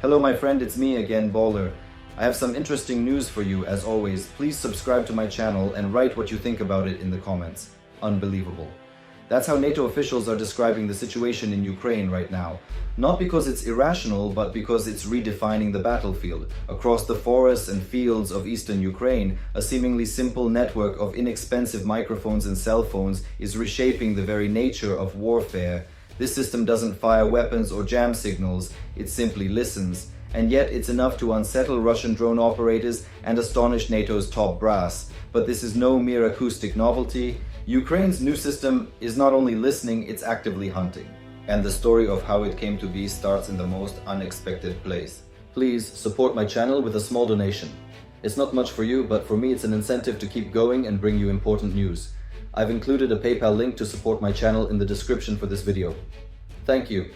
Hello my friend, it's me again, Bawler. I have some interesting news for you as always. Please subscribe to my channel and write what you think about it in the comments. Unbelievable. That's how NATO officials are describing the situation in Ukraine right now. Not because it's irrational, but because it's redefining the battlefield. Across the forests and fields of eastern Ukraine, a seemingly simple network of inexpensive microphones and cell phones is reshaping the very nature of warfare. This system doesn't fire weapons or jam signals, it simply listens. And yet it's enough to unsettle Russian drone operators and astonish NATO's top brass. But this is no mere acoustic novelty. Ukraine's new system is not only listening, it's actively hunting. And the story of how it came to be starts in the most unexpected place. Please support my channel with a small donation. It's not much for you, but for me it's an incentive to keep going and bring you important news. I've included a PayPal link to support my channel in the description for this video. Thank you.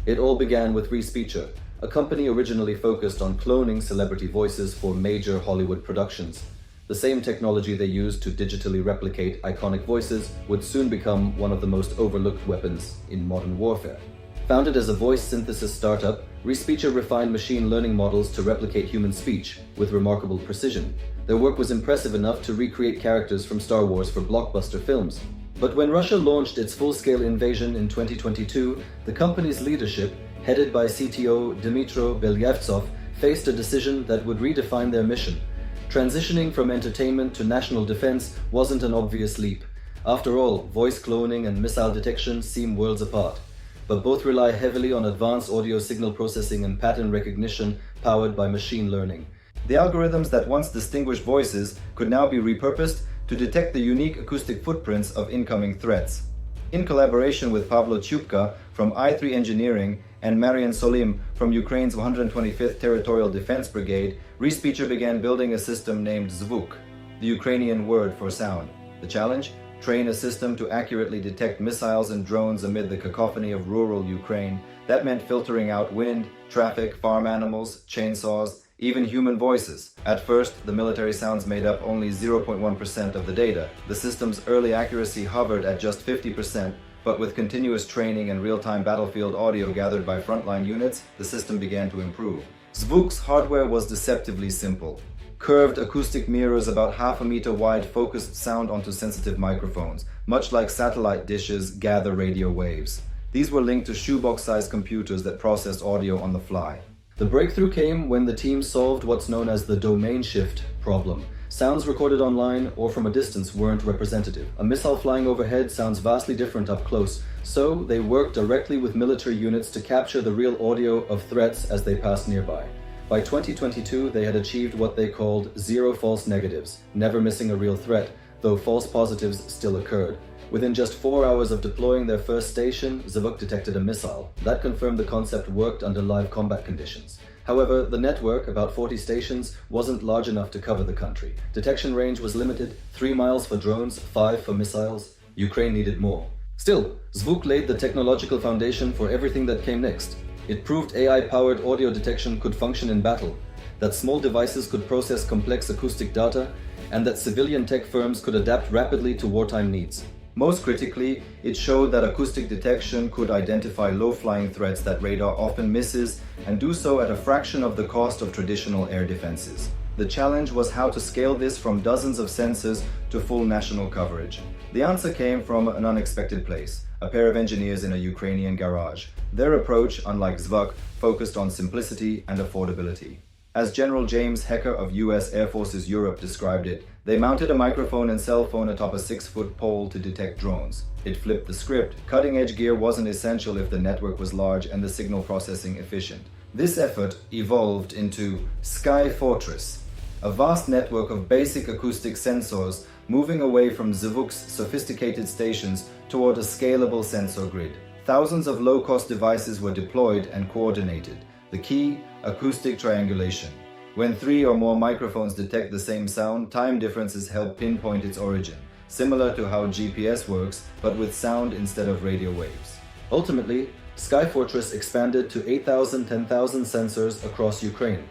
It all began with Respeecher, a company originally focused on cloning celebrity voices for major Hollywood productions. The same technology they used to digitally replicate iconic voices would soon become one of the most overlooked weapons in modern warfare. Founded as a voice synthesis startup, Respeecher refined machine learning models to replicate human speech with remarkable precision. Their work was impressive enough to recreate characters from Star Wars for blockbuster films. But when Russia launched its full-scale invasion in 2022, the company's leadership, headed by CTO Dmytro Belyavtsov, faced a decision that would redefine their mission. Transitioning from entertainment to national defense wasn't an obvious leap. After all, voice cloning and missile detection seem worlds apart, but both rely heavily on advanced audio signal processing and pattern recognition powered by machine learning. The algorithms that once distinguished voices could now be repurposed to detect the unique acoustic footprints of incoming threats. In collaboration with Pavlo Chupka from i3 Engineering and Marian Solim from Ukraine's 125th Territorial Defense Brigade, Respeecher began building a system named Zvuk, the Ukrainian word for sound. The challenge? Train a system to accurately detect missiles and drones amid the cacophony of rural Ukraine. That meant filtering out wind, traffic, farm animals, chainsaws, even human voices. At first, the military sounds made up only 0.1% of the data. The system's early accuracy hovered at just 50%, but with continuous training and real-time battlefield audio gathered by frontline units, the system began to improve. Zvuk's hardware was deceptively simple. Curved acoustic mirrors about half a meter wide focused sound onto sensitive microphones, much like satellite dishes gather radio waves. These were linked to shoebox-sized computers that processed audio on the fly. The breakthrough came when the team solved what's known as the domain shift problem. Sounds recorded online or from a distance weren't representative. A missile flying overhead sounds vastly different up close, so they worked directly with military units to capture the real audio of threats as they passed nearby. By 2022, they had achieved what they called zero false negatives, never missing a real threat, though false positives still occurred. Within just 4 hours of deploying their first station, Zvuk detected a missile. That confirmed the concept worked under live combat conditions. However, the network, about 40 stations, wasn't large enough to cover the country. Detection range was limited, 3 miles for drones, 5 for missiles. Ukraine needed more. Still, Zvuk laid the technological foundation for everything that came next. It proved AI-powered audio detection could function in battle, that small devices could process complex acoustic data, and that civilian tech firms could adapt rapidly to wartime needs. Most critically, it showed that acoustic detection could identify low-flying threats that radar often misses, and do so at a fraction of the cost of traditional air defenses. The challenge was how to scale this from dozens of sensors to full national coverage. The answer came from an unexpected place, a pair of engineers in a Ukrainian garage. Their approach, unlike Zvuk, focused on simplicity and affordability. As General James Hecker of US Air Forces Europe described it, they mounted a microphone and cell phone atop a 6-foot pole to detect drones. It flipped the script. Cutting-edge gear wasn't essential if the network was large and the signal processing efficient. This effort evolved into Sky Fortress, a vast network of basic acoustic sensors moving away from Zvuk's sophisticated stations toward a scalable sensor grid. Thousands of low-cost devices were deployed and coordinated. The key, acoustic triangulation. When 3 or more microphones detect the same sound, time differences help pinpoint its origin, similar to how GPS works, but with sound instead of radio waves. Ultimately, Sky Fortress expanded to 10,000 sensors across Ukraine.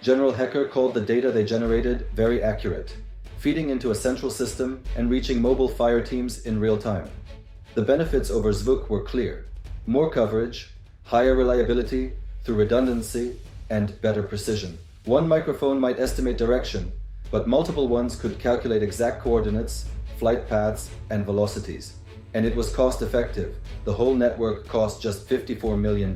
General Hecker called the data they generated very accurate, feeding into a central system and reaching mobile fire teams in real time. The benefits over Zvuk were clear: more coverage, higher reliability through redundancy, and better precision. One microphone might estimate direction, but multiple ones could calculate exact coordinates, flight paths, and velocities. And it was cost-effective. The whole network cost just $54 million,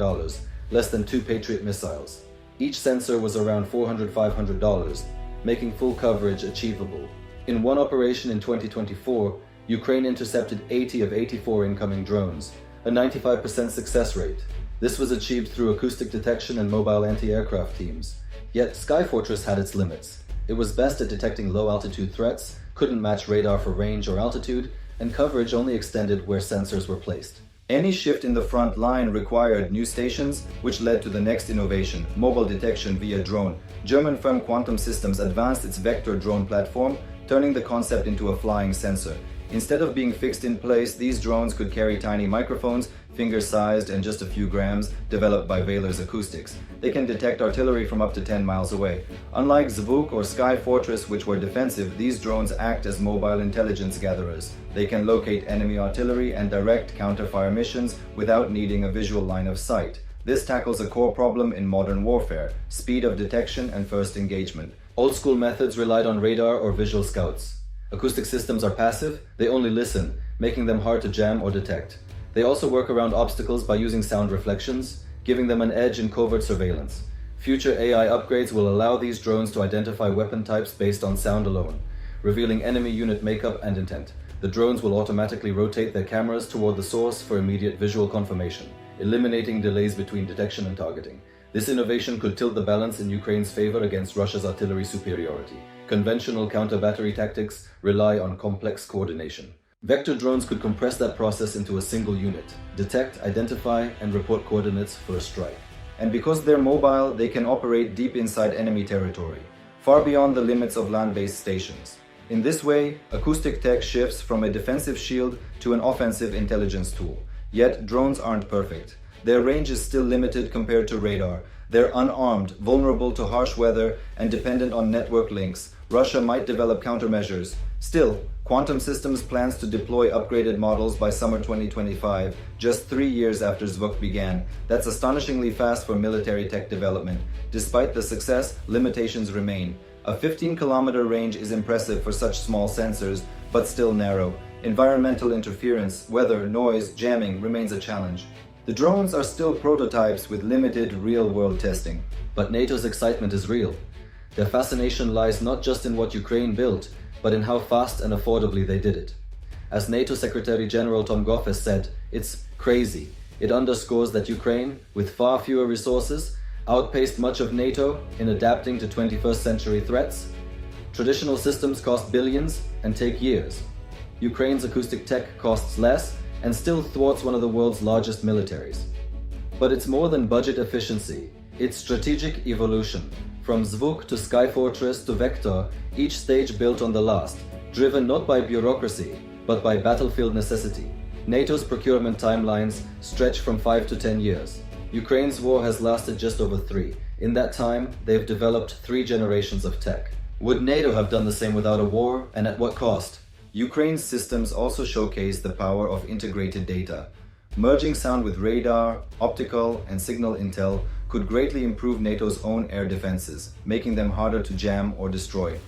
less than 2 Patriot missiles. Each sensor was around $400–500, making full coverage achievable. In one operation in 2024, Ukraine intercepted 80 of 84 incoming drones, a 95% success rate. This was achieved through acoustic detection and mobile anti-aircraft teams. Yet Skyfortress had its limits. It was best at detecting low-altitude threats, couldn't match radar for range or altitude, and coverage only extended where sensors were placed. Any shift in the front line required new stations, which led to the next innovation, mobile detection via drone. German firm Quantum Systems advanced its vector drone platform, turning the concept into a flying sensor. Instead of being fixed in place, these drones could carry tiny microphones, finger-sized and just a few grams, developed by Bawler's Acoustics. They can detect artillery from up to 10 miles away. Unlike Zvuk or Skyfortress, which were defensive, these drones act as mobile intelligence gatherers. They can locate enemy artillery and direct counter-fire missions without needing a visual line of sight. This tackles a core problem in modern warfare: speed of detection and first engagement. Old-school methods relied on radar or visual scouts. Acoustic systems are passive, they only listen, making them hard to jam or detect. They also work around obstacles by using sound reflections, giving them an edge in covert surveillance. Future AI upgrades will allow these drones to identify weapon types based on sound alone, revealing enemy unit makeup and intent. The drones will automatically rotate their cameras toward the source for immediate visual confirmation, eliminating delays between detection and targeting. This innovation could tilt the balance in Ukraine's favor against Russia's artillery superiority. Conventional counter-battery tactics rely on complex coordination. Vector drones could compress that process into a single unit, detect, identify, and report coordinates for a strike. And because they're mobile, they can operate deep inside enemy territory, far beyond the limits of land-based stations. In this way, acoustic tech shifts from a defensive shield to an offensive intelligence tool. Yet, drones aren't perfect. Their range is still limited compared to radar. They're unarmed, vulnerable to harsh weather, and dependent on network links. Russia might develop countermeasures. Still, Quantum Systems plans to deploy upgraded models by summer 2025, just 3 years after Zvuk began. That's astonishingly fast for military tech development. Despite the success, limitations remain. A 15-kilometer range is impressive for such small sensors, but still narrow. Environmental interference, weather, noise, jamming remains a challenge. The drones are still prototypes with limited real-world testing. But NATO's excitement is real. Their fascination lies not just in what Ukraine built, but in how fast and affordably they did it. As NATO Secretary General Tom Goff has said, it's crazy. It underscores that Ukraine, with far fewer resources, outpaced much of NATO in adapting to 21st century threats. Traditional systems cost billions and take years. Ukraine's acoustic tech costs less and still thwarts one of the world's largest militaries. But it's more than budget efficiency, it's strategic evolution. From Zvuk to Skyfortress to Vector, each stage built on the last, driven not by bureaucracy, but by battlefield necessity. NATO's procurement timelines stretch from 5 to 10 years. Ukraine's war has lasted just over 3. In that time, they've developed 3 generations of tech. Would NATO have done the same without a war, and at what cost? Ukraine's systems also showcase the power of integrated data. Merging sound with radar, optical, and signal intel could greatly improve NATO's own air defenses, making them harder to jam or destroy.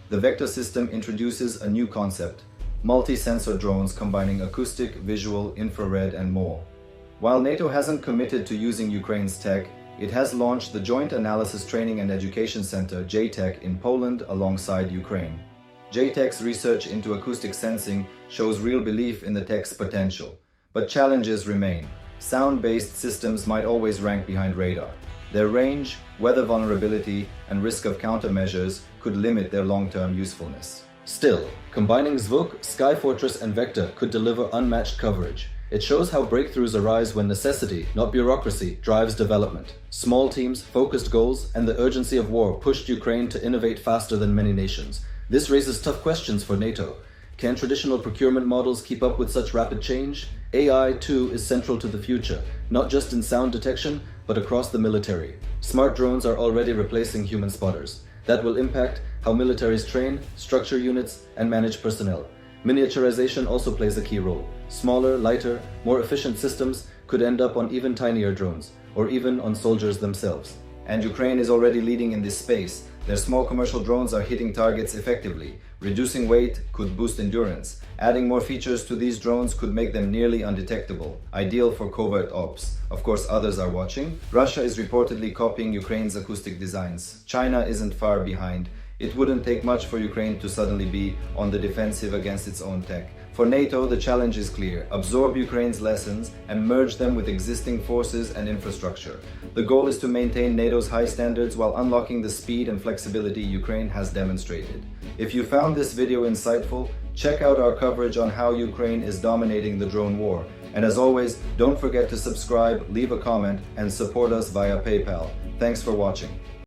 The Vector system introduces a new concept: multi-sensor drones combining acoustic, visual, infrared, and more. While NATO hasn't committed to using Ukraine's tech, it has launched the Joint Analysis Training and Education Center (JTEC) in Poland alongside Ukraine. JTEC's research into acoustic sensing shows real belief in the tech's potential. But challenges remain. Sound-based systems might always rank behind radar. Their range, weather vulnerability, and risk of countermeasures could limit their long-term usefulness. Still, combining Zvuk, Skyfortress, and Vector could deliver unmatched coverage. It shows how breakthroughs arise when necessity, not bureaucracy, drives development. Small teams, focused goals, and the urgency of war pushed Ukraine to innovate faster than many nations. This raises tough questions for NATO. Can traditional procurement models keep up with such rapid change? AI, too, is central to the future, not just in sound detection, but across the military. Smart drones are already replacing human spotters. That will impact how militaries train, structure units, and manage personnel. Miniaturization also plays a key role. Smaller, lighter, more efficient systems could end up on even tinier drones, or even on soldiers themselves. and Ukraine is already leading in this space. Their small commercial drones are hitting targets effectively. Reducing weight could boost endurance. Adding more features to these drones could make them nearly undetectable, ideal for covert ops. Of course, others are watching. Russia is reportedly copying Ukraine's acoustic designs. China isn't far behind. It wouldn't take much for Ukraine to suddenly be on the defensive against its own tech. For NATO, the challenge is clear: absorb Ukraine's lessons and merge them with existing forces and infrastructure. The goal is to maintain NATO's high standards while unlocking the speed and flexibility Ukraine has demonstrated. If you found this video insightful, check out our coverage on how Ukraine is dominating the drone war. And as always, don't forget to subscribe, leave a comment, and support us via PayPal. Thanks for watching.